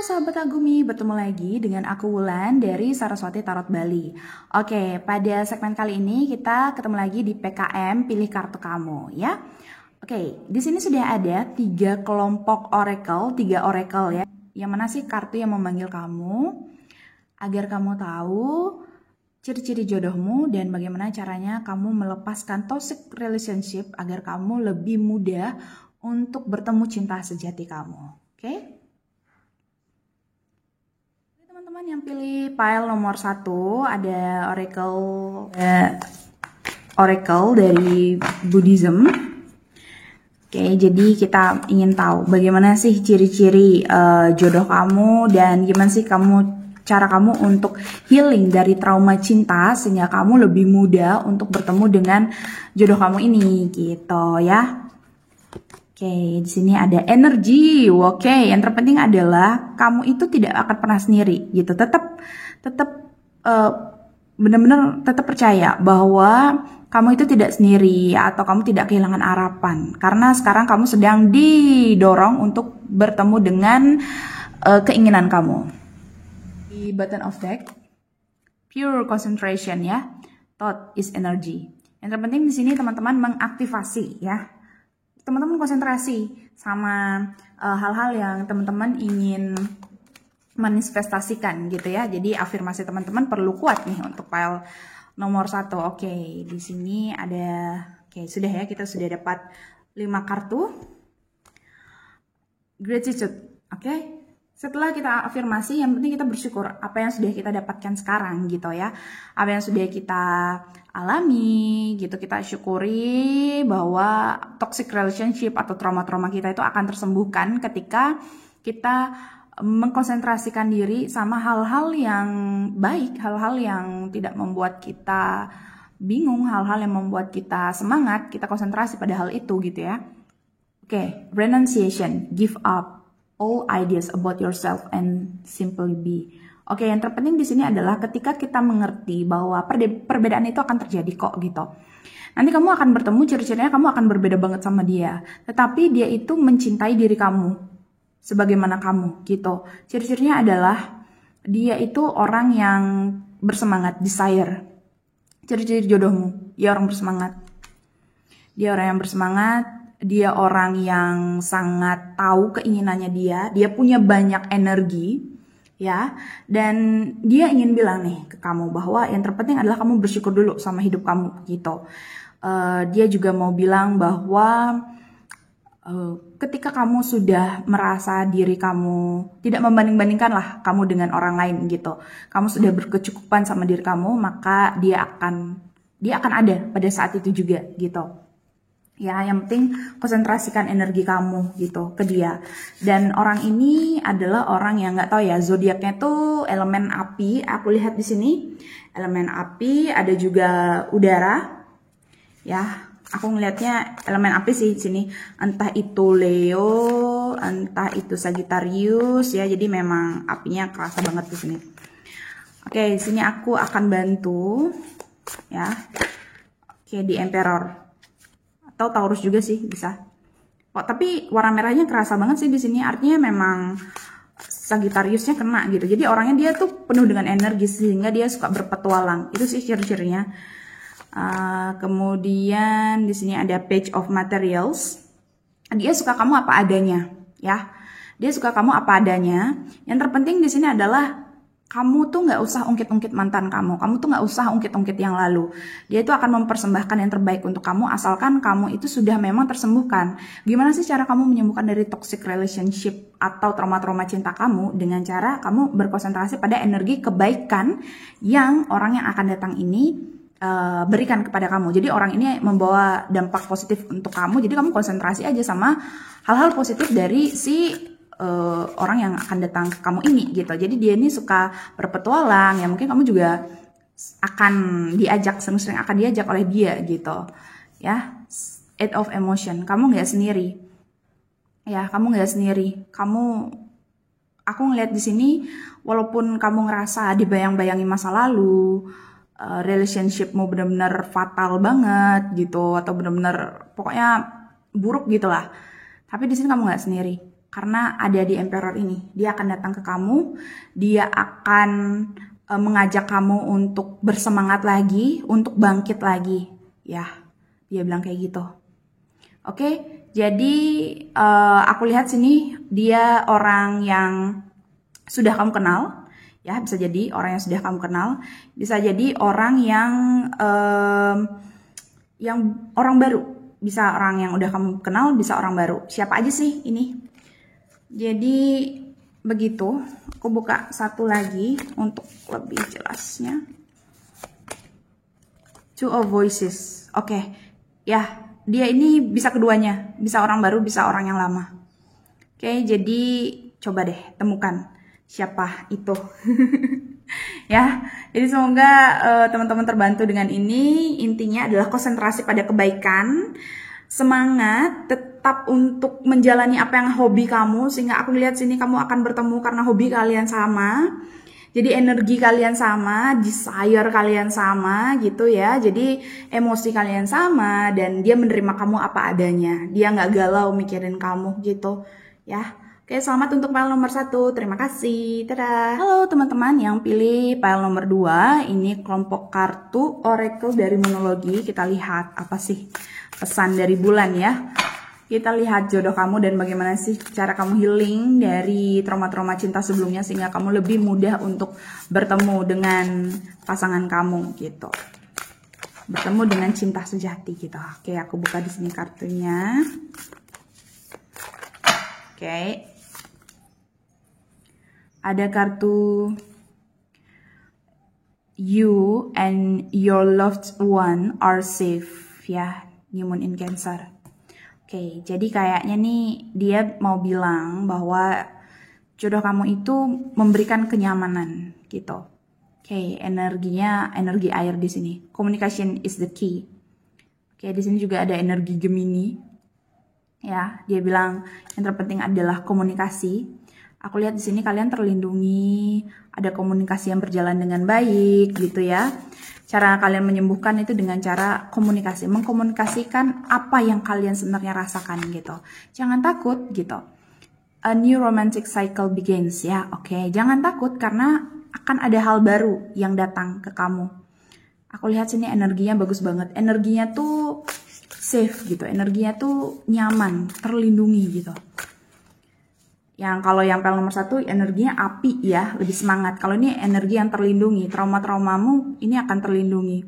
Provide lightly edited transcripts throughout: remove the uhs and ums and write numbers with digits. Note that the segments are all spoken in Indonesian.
Sahabat Agumi, bertemu lagi dengan aku Wulan dari Saraswati Tarot Bali. Oke, pada segmen kali ini kita ketemu lagi di PKM Pilih Kartu Kamu ya. Oke, di sini sudah ada 3 kelompok oracle, 3 oracle ya. Yang mana sih kartu yang memanggil kamu agar kamu tahu ciri-ciri jodohmu dan bagaimana caranya kamu melepaskan toxic relationship agar kamu lebih mudah untuk bertemu cinta sejati kamu. Oke? Teman-teman yang pilih pile nomor 1 ada oracle dari Buddhism. Oke, jadi kita ingin tahu bagaimana sih ciri-ciri jodoh kamu dan gimana sih cara kamu untuk healing dari trauma cinta sehingga kamu lebih mudah untuk bertemu dengan jodoh kamu ini gitu ya. Oke, di sini ada energi. Oke, yang terpenting adalah kamu itu tidak akan pernah sendiri gitu. Tetap benar-benar tetap percaya bahwa kamu itu tidak sendiri atau kamu tidak kehilangan harapan. Karena sekarang kamu sedang didorong untuk bertemu dengan keinginan kamu. Di button of deck, pure concentration ya. Thought is energy. Yang terpenting di sini teman-teman mengaktifasi ya. Teman-teman konsentrasi sama hal-hal yang teman-teman ingin manifestasikan gitu ya. Jadi afirmasi teman-teman perlu kuat nih untuk file nomor 1. Oke, di sini ada, oke sudah ya, kita sudah dapat 5 kartu. Gratitude, oke. Setelah kita afirmasi, yang penting kita bersyukur apa yang sudah kita dapatkan sekarang gitu ya. Apa yang sudah kita alami gitu, kita syukuri bahwa toxic relationship atau trauma-trauma kita itu akan tersembuhkan ketika kita mengkonsentrasikan diri sama hal-hal yang baik, hal-hal yang tidak membuat kita bingung, hal-hal yang membuat kita semangat, kita konsentrasi pada hal itu gitu ya. Oke, renunciation, give up all ideas about yourself and simply be. Oke, yang terpenting di sini adalah ketika kita mengerti bahwa perbedaan itu akan terjadi kok gitu. Nanti kamu akan bertemu, ciri-cirinya kamu akan berbeda banget sama dia. Tetapi dia itu mencintai diri kamu sebagaimana kamu gitu. Ciri-cirinya adalah dia itu orang yang bersemangat, desire. Ciri-ciri jodohmu, dia orang bersemangat. Dia orang yang bersemangat. Dia orang yang sangat tahu keinginannya dia punya banyak energi, ya, dan dia ingin bilang nih ke kamu bahwa yang terpenting adalah kamu bersyukur dulu sama hidup kamu, gitu. Dia juga mau bilang bahwa ketika kamu sudah merasa diri kamu tidak membanding-bandingkan lah kamu dengan orang lain, gitu. Kamu sudah berkecukupan sama diri kamu, maka dia akan ada pada saat itu juga, gitu. Ya, yang penting konsentrasikan energi kamu gitu ke dia. Dan orang ini adalah orang yang nggak tahu ya, zodiaknya tuh elemen api. Aku lihat di sini elemen api, ada juga udara. Ya, aku ngelihatnya elemen api sih di sini. Entah itu Leo, entah itu Sagittarius ya. Jadi memang apinya kerasa banget di sini. Oke, di sini aku akan bantu ya. Oke, di Emperor. Atau Taurus juga sih bisa. Oh, tapi warna merahnya kerasa banget sih di sini. Artinya memang Sagittariusnya kena gitu. Jadi orangnya dia tuh penuh dengan energi sehingga dia suka berpetualang. Itu sih ciri-cirinya. Kemudian di sini ada Page of Materials. Dia suka kamu apa adanya, ya. Dia suka kamu apa adanya. Yang terpenting di sini adalah kamu tuh nggak usah ungkit-ungkit mantan kamu tuh nggak usah ungkit-ungkit yang lalu. Dia itu akan mempersembahkan yang terbaik untuk kamu asalkan kamu itu sudah memang tersembuhkan. Gimana sih cara kamu menyembuhkan dari toxic relationship atau trauma-trauma cinta kamu? Dengan cara kamu berkonsentrasi pada energi kebaikan yang orang yang akan datang ini berikan kepada kamu. Jadi orang ini membawa dampak positif untuk kamu, jadi kamu konsentrasi aja sama hal-hal positif dari si orang yang akan datang ke kamu ini gitu. Jadi dia ini suka berpetualang, ya mungkin kamu juga akan diajak, sering-sering akan diajak oleh dia gitu ya. Eight of Emotion, kamu nggak sendiri ya, kamu nggak sendiri. Aku ngeliat di sini walaupun kamu ngerasa dibayang-bayangi masa lalu, relationshipmu benar-benar fatal banget gitu atau benar-benar pokoknya buruk gitulah, tapi di sini kamu nggak sendiri. Karena ada di Emperor ini. Dia akan datang ke kamu, dia akan mengajak kamu untuk bersemangat lagi, untuk bangkit lagi. Ya, dia bilang kayak gitu. Oke, jadi aku lihat sini dia orang yang sudah kamu kenal. Ya, bisa jadi orang yang sudah kamu kenal. Bisa jadi orang yang orang baru. Bisa orang yang udah kamu kenal, bisa orang baru. Siapa aja sih ini? Jadi begitu, aku buka satu lagi untuk lebih jelasnya. Two of Voices. Oke. Ya, dia ini bisa keduanya, bisa orang baru, bisa orang yang lama. Oke, jadi coba deh temukan siapa itu. Ya, jadi semoga teman-teman terbantu dengan ini. Intinya adalah konsentrasi pada kebaikan, semangat, tetap untuk menjalani apa yang hobi kamu, sehingga aku lihat sini kamu akan bertemu karena hobi kalian sama. Jadi energi kalian sama, desire kalian sama gitu ya. Jadi emosi kalian sama dan dia menerima kamu apa adanya. Dia nggak galau mikirin kamu gitu ya. Oke, selamat untuk file nomor 1. Terima kasih. Dadah. Halo teman-teman yang pilih file nomor 2. Ini kelompok kartu Oracle dari Monologi. Kita lihat apa sih pesan dari bulan ya. Kita lihat jodoh kamu dan bagaimana sih cara kamu healing dari trauma-trauma cinta sebelumnya sehingga kamu lebih mudah untuk bertemu dengan pasangan kamu gitu. Bertemu dengan cinta sejati gitu. Oke, aku buka di sini kartunya. Oke. Ada kartu you and your loved one are safe ya, New Moon in Cancer. Oke, jadi kayaknya nih dia mau bilang bahwa jodoh kamu itu memberikan kenyamanan gitu. Oke, energinya energi air di sini. Communication is the key. Oke, di sini juga ada energi Gemini. Ya, dia bilang yang terpenting adalah komunikasi. Aku lihat di sini kalian terlindungi, ada komunikasi yang berjalan dengan baik gitu ya. Cara kalian menyembuhkan itu dengan cara komunikasi, mengkomunikasikan apa yang kalian sebenarnya rasakan gitu. Jangan takut gitu. A new romantic cycle begins ya. Oke, jangan takut karena akan ada hal baru yang datang ke kamu. Aku lihat sini energinya bagus banget. Energinya tuh safe gitu. Energinya tuh nyaman, terlindungi gitu. Yang kalau yang file nomor 1 energinya api ya, lebih semangat. Kalau ini energi yang terlindungi, trauma-traumamu ini akan terlindungi.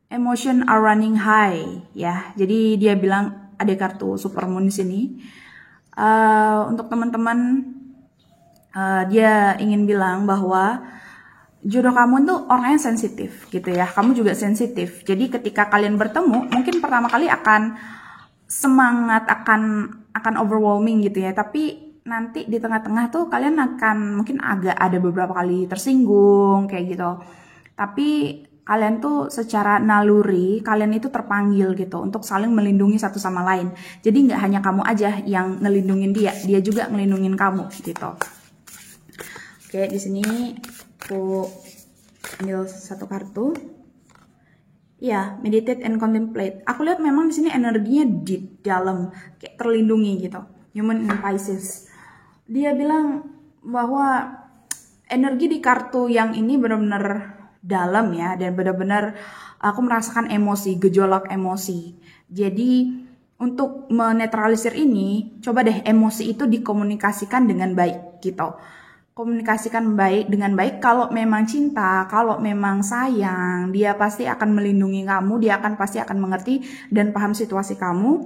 Emotion are running high ya. Jadi dia bilang ada kartu supermoon di sini. Untuk teman-teman dia ingin bilang bahwa jodoh kamu tuh orangnya sensitif gitu ya. Kamu juga sensitif. Jadi ketika kalian bertemu, mungkin pertama kali akan semangat, akan overwhelming gitu ya. Tapi nanti di tengah-tengah tuh kalian akan mungkin agak ada beberapa kali tersinggung kayak gitu. Tapi kalian tuh secara naluri kalian itu terpanggil gitu untuk saling melindungi satu sama lain. Jadi nggak hanya kamu aja yang ngelindungin dia juga ngelindungin kamu gitu. Oke, di sini aku ambil satu kartu. Ya, meditate and contemplate. Aku lihat memang di sini energinya deep, dalam, kayak terlindungi gitu. Human in Pisces. Dia bilang bahwa energi di kartu yang ini benar-benar dalam ya, dan benar-benar aku merasakan emosi, gejolak emosi. Jadi untuk menetralisir ini, coba deh emosi itu dikomunikasikan dengan baik gitu. Komunikasikan baik dengan baik. Kalau memang cinta, kalau memang sayang, dia pasti akan melindungi kamu, dia pasti akan mengerti dan paham situasi kamu.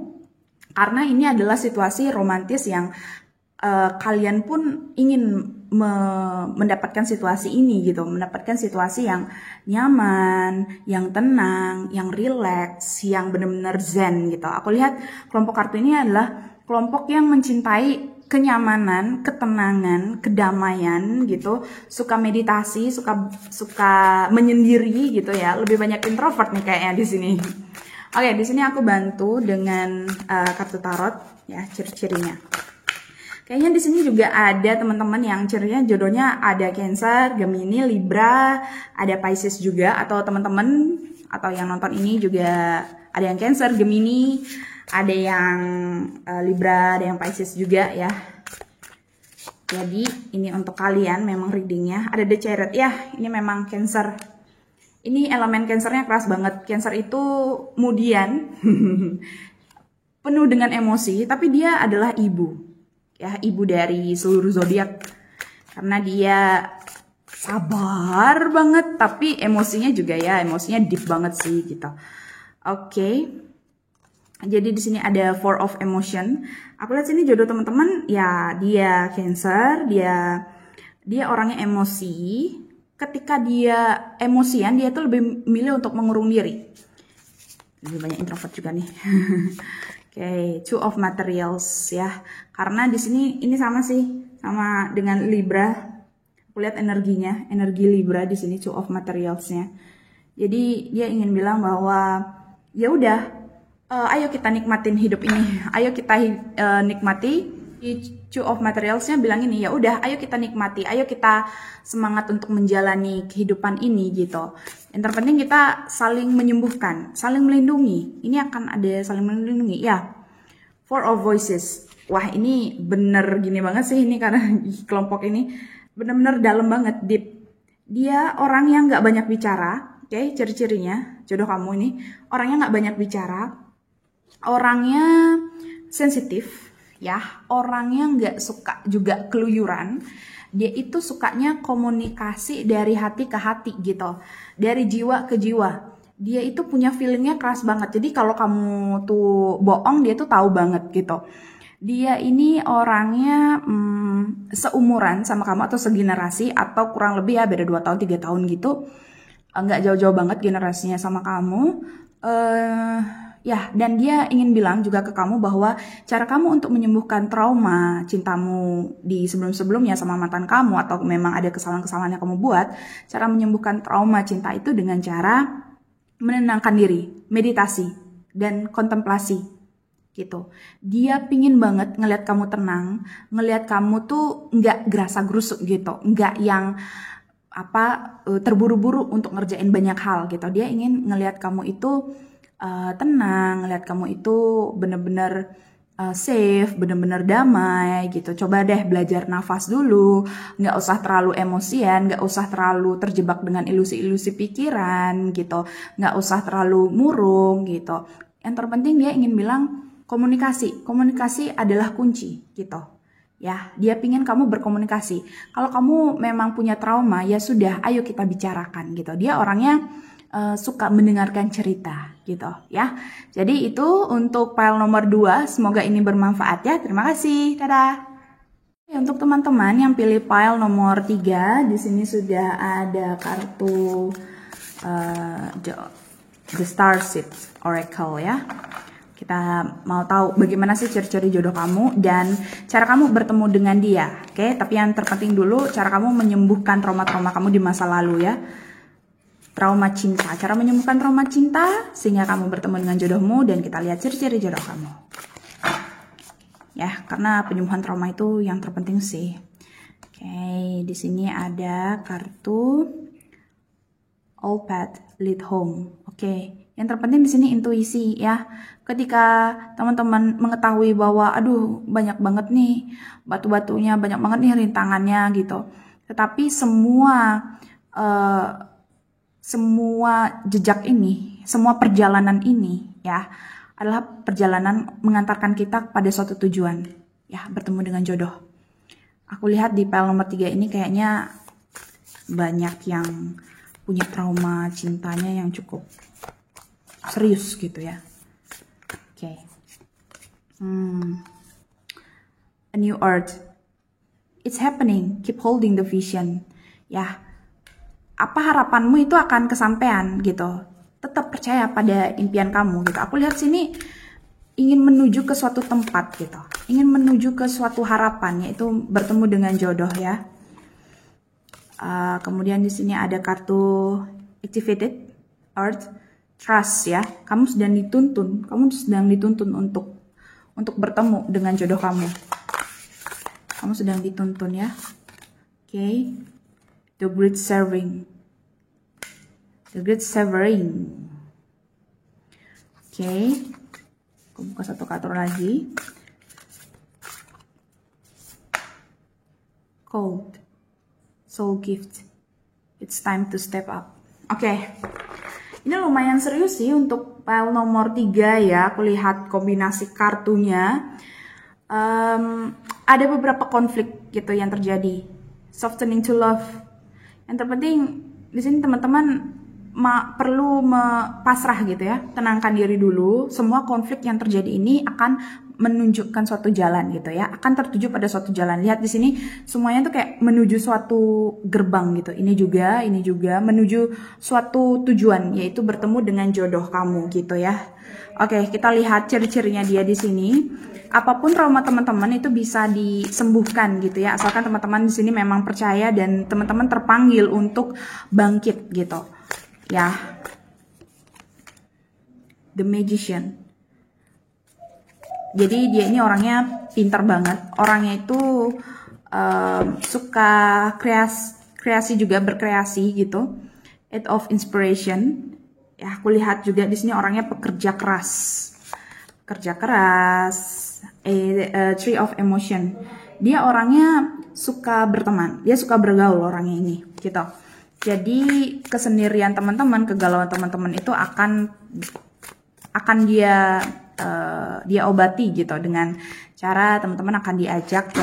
Karena ini adalah situasi romantis yang kalian pun ingin mendapatkan situasi ini gitu, mendapatkan situasi yang nyaman, yang tenang, yang rileks, yang benar-benar zen gitu. Aku lihat kelompok kartu ini adalah kelompok yang mencintai kenyamanan, ketenangan, kedamaian gitu, suka meditasi, suka menyendiri gitu ya. Lebih banyak introvert nih kayaknya di sini. Oke, di sini aku bantu dengan kartu tarot ya, ciri-cirinya. Kayaknya di sini juga ada teman-teman yang cirinya jodohnya ada Cancer, Gemini, Libra, ada Pisces juga, atau teman-teman atau yang nonton ini juga ada yang Cancer, Gemini, ada yang Libra, ada yang Pisces juga ya. Jadi ini untuk kalian memang readingnya ada The Chariot ya. Ini memang Cancer. Ini elemen Cancernya keras banget. Cancer itu kemudian penuh dengan emosi, tapi dia adalah ibu. Ya, ibu dari seluruh zodiak. Karena dia sabar banget, tapi emosinya juga ya, emosinya deep banget sih gitu. Oke. Jadi di sini ada Four of Emotion. Aku lihat sini jodoh teman-teman, ya dia Cancer, dia orangnya emosi. Ketika dia emosian, dia tuh lebih milih untuk mengurung diri. Lebih banyak introvert juga nih. Oke, Two of Materials ya. Karena di sini ini sama sih, sama dengan Libra. Aku lihat energinya, energi Libra di sini Two of Materials-nya. Jadi dia ingin bilang bahwa ya udah, ayo kita nikmatin hidup ini, ayo kita nikmati. Two of Materials-nya bilang ini, ya udah, ayo kita nikmati, ayo kita semangat untuk menjalani kehidupan ini gitu. Yang terpenting kita saling menyembuhkan, saling melindungi. Ini akan ada saling melindungi ya. Four of Voices. Wah, ini bener gini banget sih ini karena kelompok ini bener-bener dalam banget, deep. Dia orang yang nggak banyak bicara. Oke, ciri-cirinya jodoh kamu ini orangnya nggak banyak bicara, orangnya sensitif, ya, orangnya nggak suka juga keluyuran. Dia itu sukanya komunikasi dari hati ke hati gitu, dari jiwa ke jiwa. Dia itu punya feelingnya keras banget. Jadi kalau kamu tuh bohong, dia tuh tahu banget gitu. Dia ini orangnya seumuran sama kamu atau segenerasi atau kurang lebih ya beda 2 tahun 3 tahun gitu. Nggak jauh-jauh banget generasinya sama kamu. Ya, dan dia ingin bilang juga ke kamu bahwa cara kamu untuk menyembuhkan trauma cintamu di sebelum-sebelumnya sama mantan kamu atau memang ada kesalahan-kesalahan yang kamu buat, cara menyembuhkan trauma cinta itu dengan cara menenangkan diri, meditasi, dan kontemplasi gitu. Dia pingin banget ngelihat kamu tenang, ngelihat kamu tuh nggak gerasa gerusuk gitu, nggak yang terburu-buru untuk ngerjain banyak hal gitu. Dia ingin ngelihat kamu itu tenang, ngelihat kamu itu bener-bener safe, bener-bener damai gitu. Coba deh belajar nafas dulu, nggak usah terlalu emosian, nggak usah terlalu terjebak dengan ilusi-ilusi pikiran gitu, nggak usah terlalu murung gitu. Yang terpenting dia ingin bilang komunikasi adalah kunci gitu. Ya, dia pingin kamu berkomunikasi. Kalau kamu memang punya trauma, ya sudah, ayo kita bicarakan gitu. Dia orangnya suka mendengarkan cerita gitu ya. Jadi itu untuk file nomor 2, semoga ini bermanfaat ya. Terima kasih. Dadah. Untuk teman-teman yang pilih file nomor 3, di sini sudah ada kartu The Starseed Oracle ya. Kita mau tahu bagaimana sih ciri-ciri jodoh kamu dan cara kamu bertemu dengan dia. Oke, tapi yang terpenting dulu cara kamu menyembuhkan trauma-trauma kamu di masa lalu ya. Trauma cinta, cara menyembuhkan trauma cinta sehingga kamu bertemu dengan jodohmu dan kita lihat ciri-ciri jodoh kamu. Ya, karena penyembuhan trauma itu yang terpenting sih. Oke, di sini ada kartu All Paths Lead Home. Oke, yang terpenting di sini intuisi ya. Ketika teman-teman mengetahui bahwa aduh banyak banget nih batu-batunya, banyak banget nih rintangannya gitu. Tetapi semua jejak ini, semua perjalanan ini ya adalah perjalanan mengantarkan kita pada suatu tujuan ya, bertemu dengan jodoh. Aku lihat di file nomor 3 ini kayaknya banyak yang punya trauma cintanya yang cukup serius gitu ya. Oke. A new earth. It's happening. Keep holding the vision. Ya. Apa harapanmu itu akan kesampaian gitu. Tetap percaya pada impian kamu gitu. Aku lihat sini ingin menuju ke suatu tempat gitu. Ingin menuju ke suatu harapan, yaitu bertemu dengan jodoh ya. Kemudian di sini ada kartu Activated Earth Trust ya. Kamu sedang dituntun untuk bertemu dengan jodoh kamu. Kamu sedang dituntun ya. Oke. The Great Severing. Oke. Aku buka satu kartu lagi. called soul gift. It's time to step up. Oke. Ini lumayan serius sih untuk pile nomor 3 ya. Aku lihat kombinasi kartunya. Ada beberapa konflik gitu yang terjadi. Softening to love. Yang terpenting di sini teman-teman perlu pasrah gitu ya. Tenangkan diri dulu. Semua konflik yang terjadi ini akan menunjukkan suatu jalan gitu ya. Akan tertuju pada suatu jalan. Lihat di sini semuanya tuh kayak menuju suatu gerbang gitu. Ini juga menuju suatu tujuan, yaitu bertemu dengan jodoh kamu gitu ya. Oke, kita lihat ciri-cirinya dia di sini. Apapun trauma teman-teman itu bisa disembuhkan gitu ya. Asalkan teman-teman di sini memang percaya dan teman-teman terpanggil untuk bangkit gitu. Ya. The Magician. Jadi dia ini orangnya pintar banget. Orangnya itu suka kreasi juga, berkreasi gitu. Eight of Inspiration. Ya, aku lihat juga di sini orangnya pekerja keras. Tree of Emotion. Dia orangnya suka berteman. Dia suka bergaul orangnya ini gitu. Jadi kesendirian teman-teman, kegalauan teman-teman itu akan dia obati gitu dengan cara teman-teman akan diajak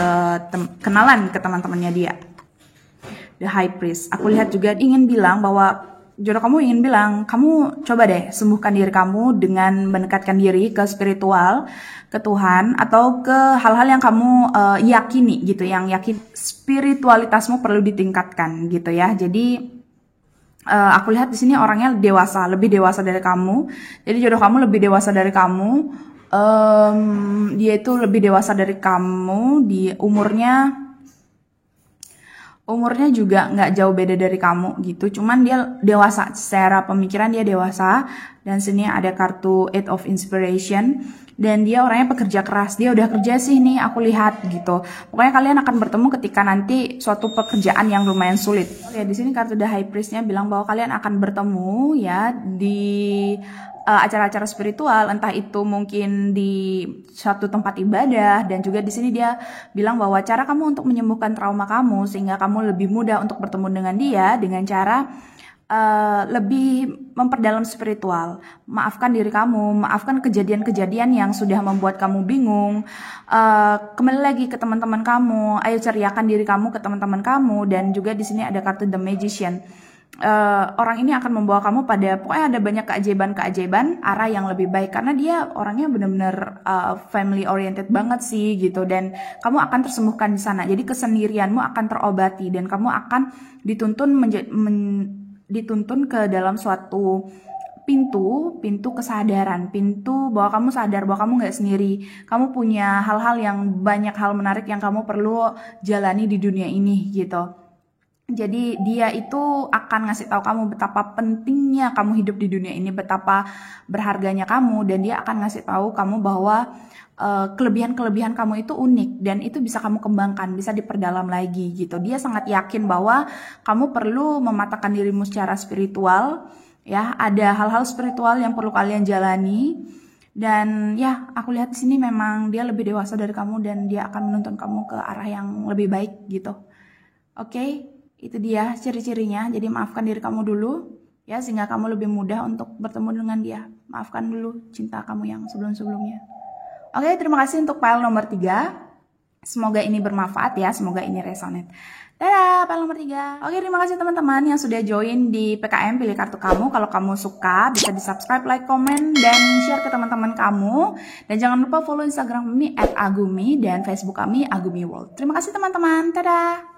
kenalan ke teman-temannya dia. The High Priest. Aku lihat juga ingin bilang bahwa jodoh kamu ingin bilang, kamu coba deh sembuhkan diri kamu dengan mendekatkan diri ke spiritual, ke Tuhan, atau ke hal-hal yang kamu yakini gitu, yang yakin spiritualitasmu perlu ditingkatkan gitu ya. Jadi aku lihat di sini orangnya dewasa, lebih dewasa dari kamu. Jadi jodoh kamu lebih dewasa dari kamu. Dia itu lebih dewasa dari kamu, di umurnya juga nggak jauh beda dari kamu gitu, cuman dia dewasa secara pemikiran, dia dewasa. Dan sini ada kartu Eight of Inspiration, dan dia orangnya pekerja keras. Dia udah kerja sih nih, aku lihat gitu. Pokoknya kalian akan bertemu ketika nanti suatu pekerjaan yang lumayan sulit. Ya, di sini kartu The High Priest-nya bilang bahwa kalian akan bertemu ya di acara-acara spiritual, entah itu mungkin di suatu tempat ibadah. Dan juga di sini dia bilang bahwa cara kamu untuk menyembuhkan trauma kamu sehingga kamu lebih mudah untuk bertemu dengan dia dengan cara lebih memperdalam spiritual. Maafkan diri kamu, maafkan kejadian-kejadian yang sudah membuat kamu bingung. Kembali lagi ke teman-teman kamu, ayo ceriakan diri kamu ke teman-teman kamu. Dan juga di sini ada kartu The Magician. Orang ini akan membawa kamu pada, pokoknya ada banyak keajaiban-keajaiban arah yang lebih baik, karena dia orangnya benar-benar family oriented banget sih gitu. Dan kamu akan tersembuhkan di sana. Jadi kesendirianmu akan terobati dan kamu akan dituntun ke dalam suatu pintu kesadaran, pintu bahwa kamu sadar bahwa kamu nggak sendiri, kamu punya hal-hal yang banyak, hal menarik yang kamu perlu jalani di dunia ini gitu. Jadi dia itu akan ngasih tahu kamu betapa pentingnya kamu hidup di dunia ini, betapa berharganya kamu, dan dia akan ngasih tahu kamu bahwa kelebihan-kelebihan kamu itu unik dan itu bisa kamu kembangkan, bisa diperdalam lagi gitu. Dia sangat yakin bahwa kamu perlu mematahkan dirimu secara spiritual ya, ada hal-hal spiritual yang perlu kalian jalani. Dan ya, aku lihat di sini memang dia lebih dewasa dari kamu dan dia akan menuntun kamu ke arah yang lebih baik gitu. Oke, itu dia ciri-cirinya. Jadi maafkan diri kamu dulu ya, sehingga kamu lebih mudah untuk bertemu dengan dia. Maafkan dulu cinta kamu yang sebelum-sebelumnya. Oke, terima kasih untuk file nomor 3. Semoga ini bermanfaat ya, semoga ini resonate. Dadah, file nomor 3. Oke, terima kasih teman-teman yang sudah join di PKM Pilih Kartu Kamu. Kalau kamu suka, bisa di subscribe, like, komen, dan share ke teman-teman kamu. Dan jangan lupa follow Instagram kami @agumi dan Facebook kami Agumi World. Terima kasih teman-teman, dadah.